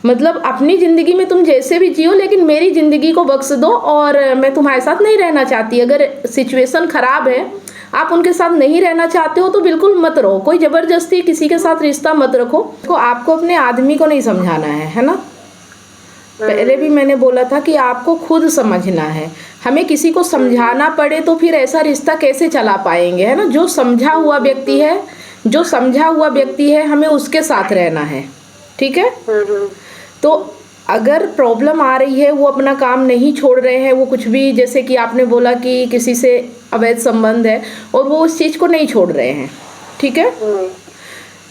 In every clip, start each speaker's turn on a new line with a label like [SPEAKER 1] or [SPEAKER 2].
[SPEAKER 1] मतलब अपनी ज़िंदगी में तुम जैसे भी जियो, लेकिन मेरी ज़िंदगी को बख्श दो और मैं तुम्हारे साथ नहीं रहना चाहती। अगर सिचुएशन ख़राब है, आप उनके साथ नहीं रहना चाहते हो तो बिल्कुल मत रहो। कोई ज़बरदस्ती किसी के साथ रिश्ता मत रखो। तो आपको अपने आदमी को नहीं समझाना है ना? पहले भी मैंने बोला था कि आपको खुद समझना है। हमें किसी को समझाना पड़े तो फिर ऐसा रिश्ता कैसे चला पाएंगे, है ना? जो समझा हुआ व्यक्ति है हमें उसके साथ रहना है, ठीक है? तो अगर प्रॉब्लम आ रही है, वो अपना काम नहीं छोड़ रहे हैं, वो कुछ भी, जैसे कि आपने बोला कि किसी से अवैध संबंध है और वो उस चीज़ को नहीं छोड़ रहे हैं, ठीक है?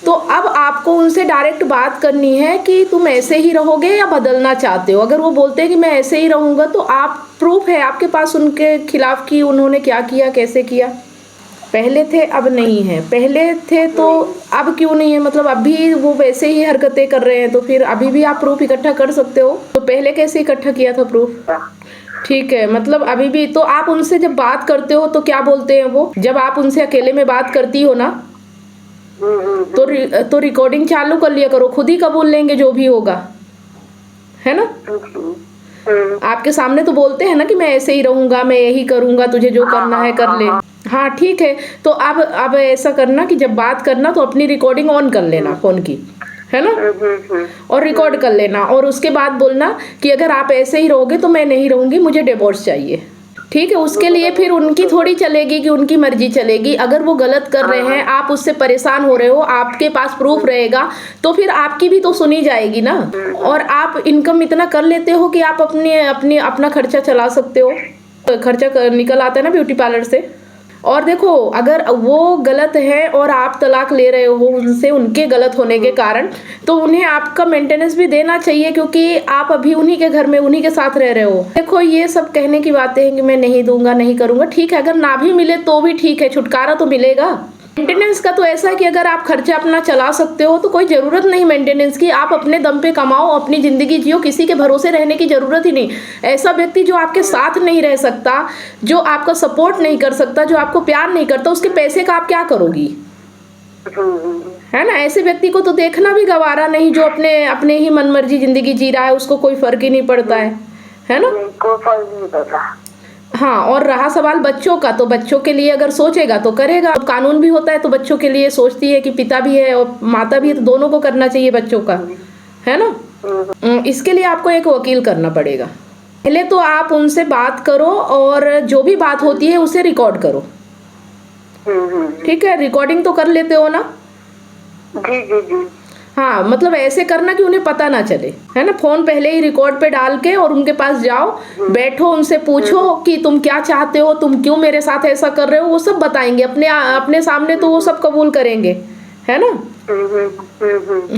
[SPEAKER 1] तो अब आपको उनसे डायरेक्ट बात करनी है कि तुम ऐसे ही रहोगे या बदलना चाहते हो। अगर वो बोलते हैं कि मैं ऐसे ही रहूँगा, तो आप प्रूफ है आपके पास उनके खिलाफ कि उन्होंने क्या किया, कैसे किया। पहले थे अब नहीं है, पहले थे तो अब क्यों नहीं है? मतलब अभी वो वैसे ही हरकतें कर रहे हैं तो फिर अभी भी आप प्रूफ इकट्ठा कर सकते हो। तो पहले कैसे इकट्ठा किया था प्रूफ? ठीक है, मतलब अभी भी तो आप उनसे जब बात करते हो तो क्या बोलते हैं वो? जब आप उनसे अकेले में बात करती हो ना, तो रिकॉर्डिंग चालू कर लिया करो, खुद ही कबूल लेंगे जो भी होगा, है ना? आपके सामने तो बोलते हैं ना कि मैं ऐसे ही रहूंगा, मैं यही करूंगा, तुझे जो करना है कर ले। हाँ ठीक है, तो अब ऐसा करना कि जब बात करना तो अपनी रिकॉर्डिंग ऑन कर लेना फोन की, है ना? और रिकॉर्ड कर लेना और उसके बाद बोलना कि अगर आप ऐसे ही रहोगे तो मैं नहीं रहूंगी, मुझे डिवोर्स चाहिए। ठीक है, उसके लिए फिर उनकी थोड़ी चलेगी कि उनकी मर्जी चलेगी। अगर वो गलत कर रहे हैं, आप उससे परेशान हो रहे हो, आपके पास प्रूफ रहेगा तो फिर आपकी भी तो सुनी जाएगी ना। और आप इनकम इतना कर लेते हो कि आप अपना खर्चा चला सकते हो, खर्चा निकल आता है ना ब्यूटी पार्लर से। और देखो, अगर वो गलत है और आप तलाक ले रहे हो उनसे, उनके गलत होने के कारण, तो उन्हें आपका मेंटेनेंस भी देना चाहिए, क्योंकि आप अभी उन्हीं के घर में उन्हीं के साथ रह रहे हो। देखो, ये सब कहने की बातें हैं कि मैं नहीं दूंगा, नहीं करूंगा, ठीक है, अगर ना भी मिले तो भी ठीक है, छुटकारा तो मिलेगा। मेंटेनेंस का तो ऐसा है कि अगर आप खर्चा अपना चला सकते हो तो कोई ज़रूरत नहीं मेंटेनेंस की। आप अपने दम पे कमाओ, अपनी ज़िंदगी जियो, किसी के भरोसे रहने की ज़रूरत ही नहीं। ऐसा व्यक्ति जो आपके साथ नहीं रह सकता, जो आपका सपोर्ट नहीं कर सकता, जो आपको प्यार नहीं करता, उसके पैसे का आप क्या करोगी, है ना? ऐसे व्यक्ति को तो देखना भी गवारा नहीं, जो अपने ही मनमर्जी ज़िंदगी जी रहा है, उसको कोई फ़र्क ही नहीं पड़ता है ना?
[SPEAKER 2] कोई फर्क नहीं पड़ता।
[SPEAKER 1] हाँ, और रहा सवाल बच्चों का, तो बच्चों के लिए अगर सोचेगा तो करेगा। अब कानून भी होता है तो बच्चों के लिए सोचती है कि पिता भी है और माता भी है, तो दोनों को करना चाहिए बच्चों का, है ना? इसके लिए आपको एक वकील करना पड़ेगा। पहले तो आप उनसे बात करो और जो भी बात होती है उसे रिकॉर्ड करो, ठीक है? रिकॉर्डिंग तो कर लेते हो ना?
[SPEAKER 2] जी जी जी।
[SPEAKER 1] हाँ, मतलब ऐसे करना कि उन्हें पता ना चले, है ना? फोन पहले ही रिकॉर्ड पे डाल के और उनके पास जाओ, बैठो, उनसे पूछो कि तुम क्या चाहते हो, तुम क्यों मेरे साथ ऐसा कर रहे हो, वो सब बताएंगे अपने सामने, तो वो सब कबूल करेंगे, है ना?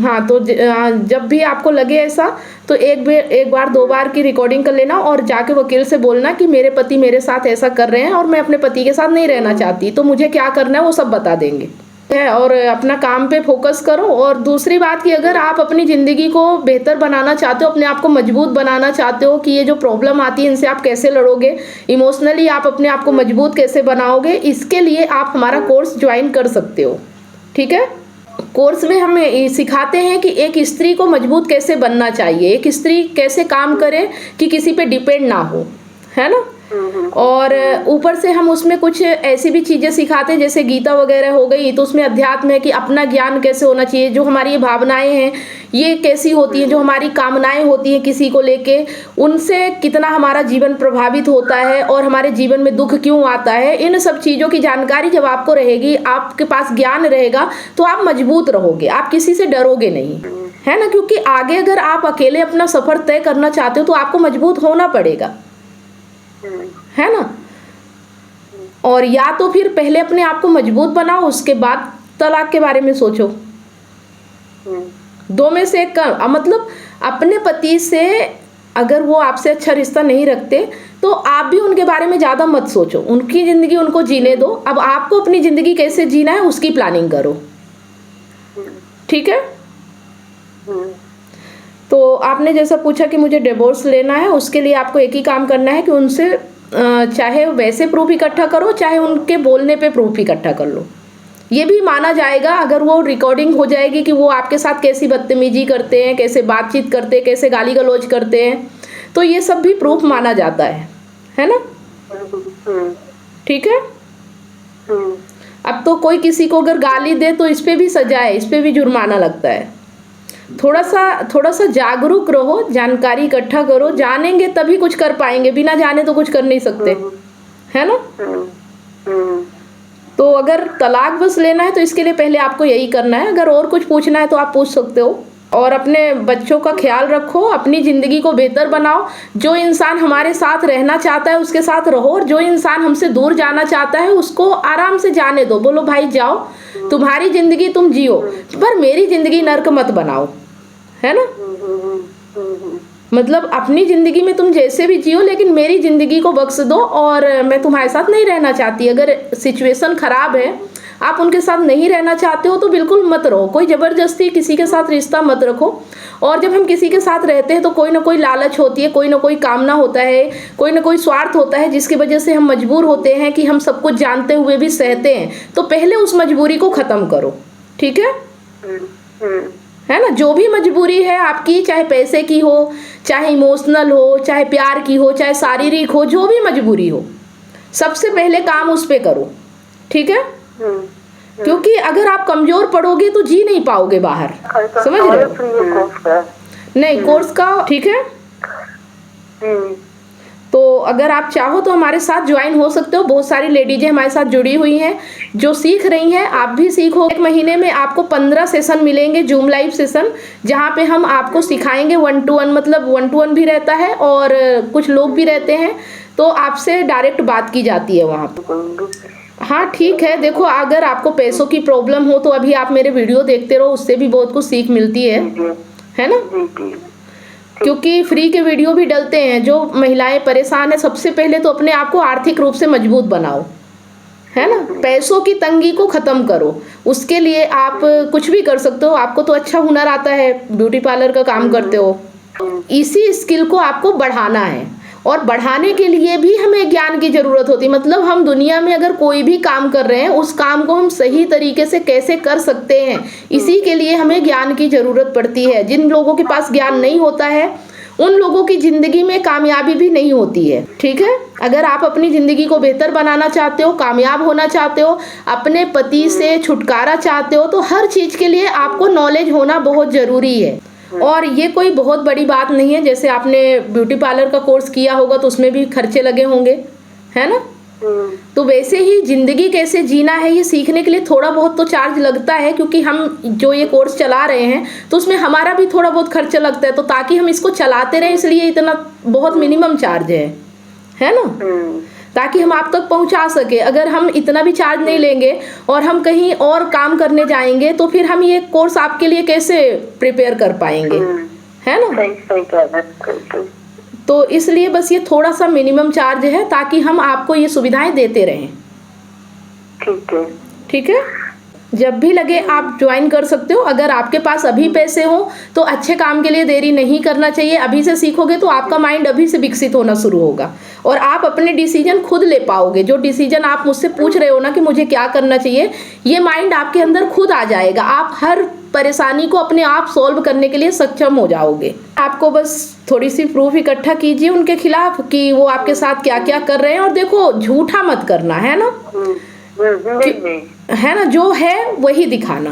[SPEAKER 1] हाँ, तो जब भी आपको लगे ऐसा, तो एक बार 2 बार की रिकॉर्डिंग कर लेना और जाके वकील से बोलना कि मेरे पति मेरे साथ ऐसा कर रहे हैं और मैं अपने पति के साथ नहीं रहना चाहती, तो मुझे क्या करना है वो सब बता देंगे, है। और अपना काम पे फोकस करो। और दूसरी बात कि अगर आप अपनी ज़िंदगी को बेहतर बनाना चाहते हो, अपने आप को मजबूत बनाना चाहते हो, कि ये जो प्रॉब्लम आती है इनसे आप कैसे लड़ोगे, इमोशनली आप अपने आप को मजबूत कैसे बनाओगे, इसके लिए आप हमारा कोर्स ज्वाइन कर सकते हो, ठीक है? कोर्स में हम सिखाते हैं कि एक स्त्री को मजबूत कैसे बनना चाहिए, एक स्त्री कैसे काम करे कि किसी पे डिपेंड ना हो, है ना? और ऊपर से हम उसमें कुछ ऐसी भी चीज़ें सिखाते हैं, जैसे गीता वगैरह हो गई, तो उसमें अध्यात्म है कि अपना ज्ञान कैसे होना चाहिए, जो हमारी ये भावनाएं हैं ये कैसी होती हैं, जो हमारी कामनाएं होती हैं किसी को लेके, उनसे कितना हमारा जीवन प्रभावित होता है और हमारे जीवन में दुख क्यों आता है। इन सब चीज़ों की जानकारी जब आपको रहेगी, आपके पास ज्ञान रहेगा, तो आप मजबूत रहोगे, आप किसी से डरोगे नहीं, है ना? क्योंकि आगे अगर आप अकेले अपना सफ़र तय करना चाहते हो तो आपको मजबूत होना पड़ेगा, है ना? और या तो फिर पहले अपने आप को मजबूत बनाओ, उसके बाद तलाक के बारे में सोचो। 2 में से एक का मतलब अपने पति से अगर वो आपसे अच्छा रिश्ता नहीं रखते तो आप भी उनके बारे में ज़्यादा मत सोचो, उनकी ज़िंदगी उनको जीने दो। अब आपको अपनी ज़िंदगी कैसे जीना है उसकी प्लानिंग करो, ठीक है? तो आपने जैसा पूछा कि मुझे डिवोर्स लेना है, उसके लिए आपको एक ही काम करना है कि उनसे चाहे वैसे प्रूफ इकट्ठा करो, चाहे उनके बोलने पे प्रूफ इकट्ठा कर लो, ये भी माना जाएगा अगर वो रिकॉर्डिंग हो जाएगी कि वो आपके साथ कैसी बदतमीजी करते हैं, कैसे बातचीत करते हैं, कैसे गाली गलौज करते हैं, तो ये सब भी प्रूफ माना जाता है ना। ठीक है। अब तो कोई किसी को अगर गाली दे तो इस पे भी सजा है, इस पे भी जुर्माना लगता है। थोड़ा सा जागरूक रहो, जानकारी इकट्ठा करो, जानेंगे तभी कुछ कर पाएंगे, बिना जाने तो कुछ कर नहीं सकते, है ना। तो अगर तलाक बस लेना है तो इसके लिए पहले आपको यही करना है। अगर और कुछ पूछना है तो आप पूछ सकते हो। और अपने बच्चों का ख्याल रखो, अपनी ज़िंदगी को बेहतर बनाओ। जो इंसान हमारे साथ रहना चाहता है उसके साथ रहो, और जो इंसान हमसे दूर जाना चाहता है उसको आराम से जाने दो। बोलो भाई जाओ, तुम्हारी ज़िंदगी तुम जियो, पर मेरी ज़िंदगी नर्क मत बनाओ, है ना। मतलब अपनी ज़िंदगी में तुम जैसे भी जियो, लेकिन मेरी ज़िंदगी को बख्श दो, और मैं तुम्हारे साथ नहीं रहना चाहती। अगर सिचुएशन ख़राब है, आप उनके साथ नहीं रहना चाहते हो तो बिल्कुल मत रहो। कोई ज़बरदस्ती किसी के साथ रिश्ता मत रखो। और जब हम किसी के साथ रहते हैं तो कोई ना कोई लालच होती है, कोई ना कोई कामना होता है, कोई ना कोई स्वार्थ होता है, जिसकी वजह से हम मजबूर होते हैं कि हम सब कुछ जानते हुए भी सहते हैं। तो पहले उस मजबूरी को ख़त्म करो, ठीक है ना। जो भी मजबूरी है आपकी, चाहे पैसे की हो, चाहे इमोशनल हो, चाहे प्यार की हो, चाहे शारीरिक हो, जो भी मजबूरी हो, सबसे पहले काम उस पे करो, ठीक है। क्योंकि अगर आप कमजोर पड़ोगे तो जी नहीं पाओगे बाहर, समझ रहे हो। नहीं, कोर्स का ठीक है। तो अगर आप चाहो तो हमारे साथ ज्वाइन हो सकते हो। बहुत सारी लेडीजें हमारे साथ जुड़ी हुई हैं जो सीख रही हैं, आप भी सीखो। 1 महीने में आपको 15 सेशन मिलेंगे, जूम लाइव सेशन, जहाँ पे हम आपको सिखाएंगे 1 to 1, मतलब 1 to 1 भी रहता है और कुछ लोग भी रहते हैं, तो आपसे डायरेक्ट बात की जाती है वहाँ पे। हाँ ठीक है। देखो, अगर आपको पैसों की प्रॉब्लम हो तो अभी आप मेरे वीडियो देखते रहो, उससे भी बहुत कुछ सीख मिलती है ना। क्योंकि फ्री के वीडियो भी डलते हैं। जो महिलाएं परेशान है, सबसे पहले तो अपने आप को आर्थिक रूप से मजबूत बनाओ, है ना। पैसों की तंगी को ख़त्म करो। उसके लिए आप कुछ भी कर सकते हो। आपको तो अच्छा हुनर आता है, ब्यूटी पार्लर का काम करते हो, इसी स्किल को आपको बढ़ाना है। और बढ़ाने के लिए भी हमें ज्ञान की ज़रूरत होती है। मतलब हम दुनिया में अगर कोई भी काम कर रहे हैं, उस काम को हम सही तरीके से कैसे कर सकते हैं, इसी के लिए हमें ज्ञान की ज़रूरत पड़ती है। जिन लोगों के पास ज्ञान नहीं होता है, उन लोगों की ज़िंदगी में कामयाबी भी नहीं होती है, ठीक है। अगर आप अपनी ज़िंदगी को बेहतर बनाना चाहते हो, कामयाब होना चाहते हो, अपने पति से छुटकारा चाहते हो, तो हर चीज़ के लिए आपको नॉलेज होना बहुत ज़रूरी है। और ये कोई बहुत बड़ी बात नहीं है। जैसे आपने ब्यूटी पार्लर का कोर्स किया होगा तो उसमें भी खर्चे लगे होंगे, है ना। तो वैसे ही ज़िंदगी कैसे जीना है, ये सीखने के लिए थोड़ा बहुत तो चार्ज लगता है। क्योंकि हम जो ये कोर्स चला रहे हैं तो उसमें हमारा भी थोड़ा बहुत खर्चा लगता है। तो ताकि हम इसको चलाते रहें, इसलिए इतना बहुत मिनिमम चार्ज है ना, ताकि हम आप तक पहुंचा सके। अगर हम इतना भी चार्ज नहीं लेंगे और हम कहीं और काम करने जाएंगे तो फिर हम ये कोर्स आपके लिए कैसे प्रिपेयर कर पाएंगे, है ना। तो इसलिए बस ये थोड़ा सा मिनिमम चार्ज है, ताकि हम आपको ये सुविधाएं देते रहें, ठीक है। जब भी लगे आप ज्वाइन कर सकते हो। अगर आपके पास अभी पैसे हो तो अच्छे काम के लिए देरी नहीं करना चाहिए। अभी से सीखोगे तो आपका माइंड अभी से विकसित होना शुरू होगा और आप अपने डिसीजन खुद ले पाओगे। जो डिसीजन आप मुझसे पूछ रहे हो ना कि मुझे क्या करना चाहिए, ये माइंड आपके अंदर खुद आ जाएगा। आप हर परेशानी को अपने आप सॉल्व करने के लिए सक्षम हो जाओगे। आपको बस थोड़ी सी प्रूफ इकट्ठा कीजिए उनके खिलाफ कि वो आपके साथ क्या क्या कर रहे हैं। और देखो, झूठा मत करना, है ना, है ना। जो है वही दिखाना,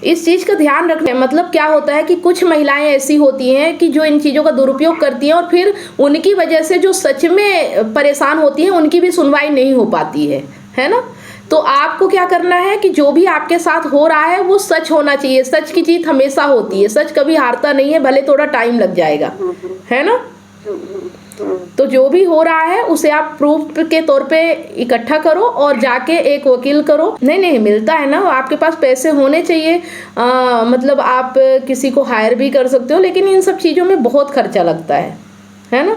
[SPEAKER 1] इस चीज का ध्यान रखना है। मतलब क्या होता है कि कुछ महिलाएं ऐसी होती हैं कि जो इन चीजों का दुरुपयोग करती हैं, और फिर उनकी वजह से जो सच में परेशान होती हैं उनकी भी सुनवाई नहीं हो पाती है ना। तो आपको क्या करना है कि जो भी आपके साथ हो रहा है वो सच होना चाहिए। सच की जीत हमेशा होती है, सच कभी हारता नहीं है, भले थोड़ा टाइम लग जाएगा, है ना। तो जो भी हो रहा है उसे आप प्रूफ के तौर पे इकट्ठा करो और जाके एक वकील करो। नहीं मिलता है ना, आपके पास पैसे होने चाहिए। मतलब आप किसी को हायर भी कर सकते हो, लेकिन इन सब चीज़ों में बहुत खर्चा लगता है ना।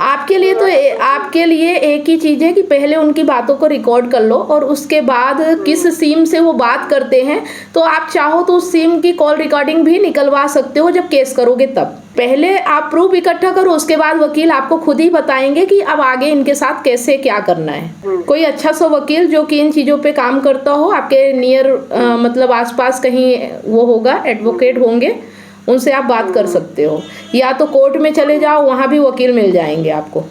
[SPEAKER 1] आपके लिए तो आपके लिए एक ही चीज़ है कि पहले उनकी बातों को रिकॉर्ड कर लो और उसके बाद किस सिम से वो बात करते हैं तो आप चाहो तो उस सिम की कॉल रिकॉर्डिंग भी निकलवा सकते हो जब केस करोगे तब। पहले आप प्रूफ इकट्ठा करो, उसके बाद वकील आपको खुद ही बताएंगे कि अब आगे इनके साथ कैसे क्या करना है। कोई अच्छा सा वकील जो कि इन चीज़ों पे काम करता हो, आपके नियर मतलब आसपास कहीं वो होगा, एडवोकेट होंगे, उनसे आप बात कर सकते हो। या तो कोर्ट में चले जाओ, वहाँ भी वकील मिल जाएंगे आपको,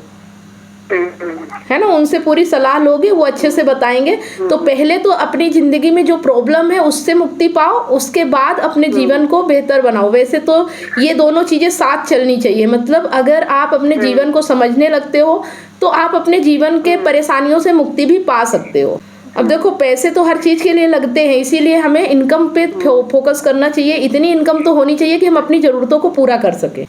[SPEAKER 1] है ना। उनसे पूरी सलाह लोगे, वो अच्छे से बताएंगे। तो पहले तो अपनी ज़िंदगी में जो प्रॉब्लम है उससे मुक्ति पाओ, उसके बाद अपने जीवन को बेहतर बनाओ। वैसे तो ये दोनों चीज़ें साथ चलनी चाहिए। मतलब अगर आप अपने जीवन को समझने लगते हो तो आप अपने जीवन के परेशानियों से मुक्ति भी पा सकते हो। अब देखो, पैसे तो हर चीज़ के लिए लगते हैं, इसीलिए हमें इनकम पे फोकस करना चाहिए। इतनी इनकम तो होनी चाहिए कि हम अपनी ज़रूरतों को पूरा कर सकें।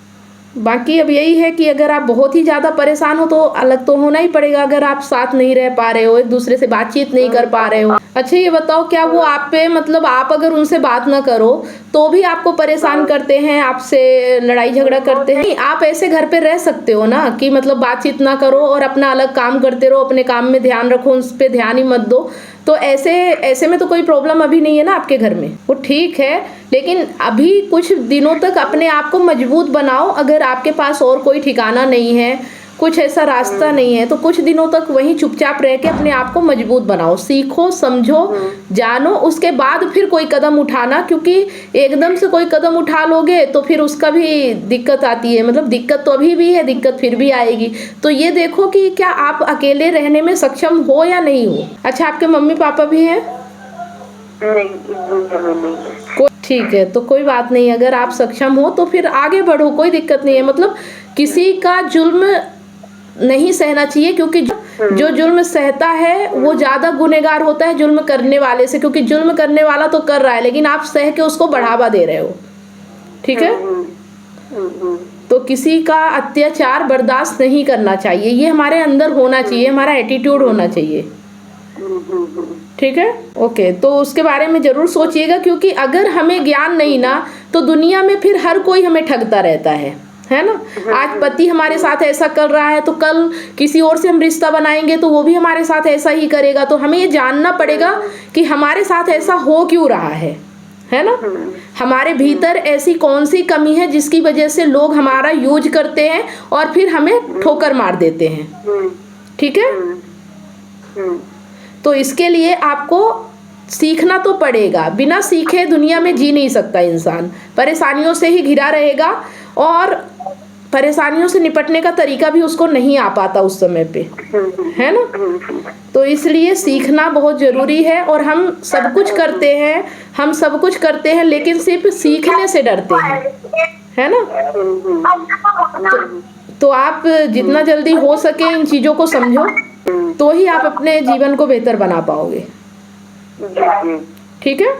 [SPEAKER 1] बाकी अब यही है कि अगर आप बहुत ही ज़्यादा परेशान हो तो अलग तो होना ही पड़ेगा। अगर आप साथ नहीं रह पा रहे हो, एक दूसरे से बातचीत नहीं कर पा रहे हो। अच्छा ये बताओ, क्या वो आप पे मतलब आप अगर उनसे बात ना करो तो भी आपको परेशान करते हैं, आपसे लड़ाई झगड़ा करते हैं? आप ऐसे घर पे रह सकते हो ना कि मतलब बातचीत ना करो और अपना अलग काम करते रहो, अपने काम में ध्यान रखो, उस पर ध्यान ही मत दो। तो ऐसे में तो कोई प्रॉब्लम अभी नहीं है ना आपके घर में, वो ठीक है। लेकिन अभी कुछ दिनों तक अपने आप को मजबूत बनाओ। अगर आपके पास और कोई ठिकाना नहीं है, कुछ ऐसा रास्ता नहीं है, तो कुछ दिनों तक वहीं चुपचाप रह के अपने आप को मजबूत बनाओ, सीखो, समझो, जानो, उसके बाद फिर कोई कदम उठाना। क्योंकि एकदम से कोई कदम उठा लोगे तो फिर उसका भी दिक्कत आती है। मतलब दिक्कत तो अभी भी है, दिक्कत फिर भी आएगी। तो ये देखो कि क्या आप अकेले रहने में सक्षम हो या नहीं हो। अच्छा, आपके मम्मी पापा भी हैं? ठीक है, तो कोई बात नहीं। अगर आप सक्षम हो तो फिर आगे बढ़ो, कोई दिक्कत नहीं है। मतलब किसी का जुल्म नहीं सहना चाहिए, क्योंकि जो जुल्म सहता है वो ज़्यादा गुनहगार होता है जुल्म करने वाले से। क्योंकि जुल्म करने वाला तो कर रहा है, लेकिन आप सह के उसको बढ़ावा दे रहे हो। ठीक है, तो किसी का अत्याचार बर्दाश्त नहीं करना चाहिए। ये हमारे अंदर होना चाहिए, हमारा एटीट्यूड होना चाहिए। ठीक है, ओके। तो उसके बारे में ज़रूर सोचिएगा, क्योंकि अगर हमें ज्ञान नहीं ना तो दुनिया में फिर हर कोई हमें ठगता रहता है ना। आज पति हमारे साथ ऐसा कर रहा है तो कल किसी और से हम रिश्ता बनाएंगे तो वो भी हमारे साथ ऐसा ही करेगा। तो हमें ये जानना पड़ेगा कि हमारे साथ ऐसा हो क्यों रहा है ना। हमारे भीतर ऐसी कौन सी कमी है जिसकी वजह से लोग हमारा यूज करते हैं और फिर हमें ठोकर मार देते हैं। ठीक है, तो इसके लिए आपको सीखना तो पड़ेगा। बिना सीखे दुनिया में जी नहीं सकता इंसान, परेशानियों से ही घिरा रहेगा और परेशानियों से निपटने का तरीका भी उसको नहीं आ पाता उस समय पे, है ना। तो इसलिए सीखना बहुत ज़रूरी है। और हम सब कुछ करते हैं लेकिन सिर्फ सीखने से डरते हैं, है ना। तो आप जितना जल्दी हो सके इन चीज़ों को समझो, तो ही आप अपने जीवन को बेहतर बना पाओगे। ठीक है,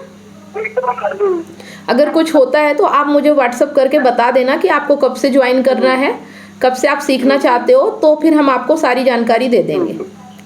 [SPEAKER 1] अगर कुछ होता है तो आप मुझे व्हाट्सएप करके बता देना कि आपको कब से ज्वाइन करना है, कब से आप सीखना चाहते हो, तो फिर हम आपको सारी जानकारी दे देंगे।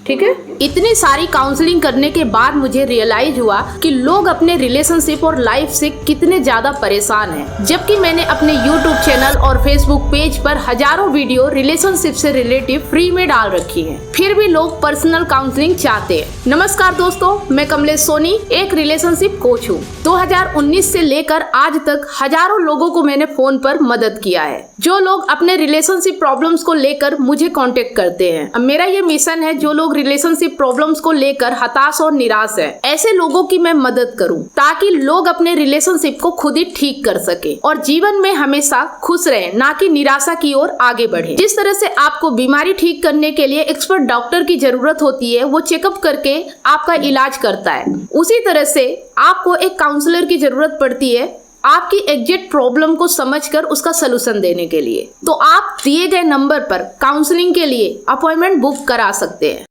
[SPEAKER 1] ठीक है। इतनी सारी काउंसलिंग करने के बाद मुझे रियलाइज हुआ कि लोग अपने रिलेशनशिप और लाइफ से कितने ज्यादा परेशान हैं। जबकि मैंने अपने YouTube चैनल और Facebook पेज पर हजारों वीडियो रिलेशनशिप से रिलेटिव फ्री में डाल रखी हैं, फिर भी लोग पर्सनल काउंसलिंग चाहते हैं। नमस्कार दोस्तों, मैं कमलेश सोनी एक रिलेशनशिप कोच हूँ। 2019 से लेकर आज तक हजारों लोगों को मैंने फोन पर मदद किया है, जो लोग अपने रिलेशनशिप प्रॉब्लम्स को लेकर मुझे कांटेक्ट करते हैं। अब मेरा ये मिशन है, जो लोग रिलेशनशिप प्रॉब्लम्स को लेकर हताश और निराश है, ऐसे लोगों की मैं मदद करूं, ताकि लोग अपने रिलेशनशिप को खुद ही ठीक कर सके और जीवन में हमेशा खुश रहे, ना कि निराशा की ओर आगे बढ़े। जिस तरह से आपको बीमारी ठीक करने के लिए एक्सपर्ट डॉक्टर की जरूरत होती है, वो चेकअप करके आपका इलाज करता है, उसी तरह से आपको एक काउंसलर की जरूरत पड़ती है आपकी एग्जैक्ट प्रॉब्लम को समझकर उसका सलूशन देने के लिए। तो आप दिए गए नंबर पर काउंसलिंग के लिए अपॉइंटमेंट बुक करा सकते हैं।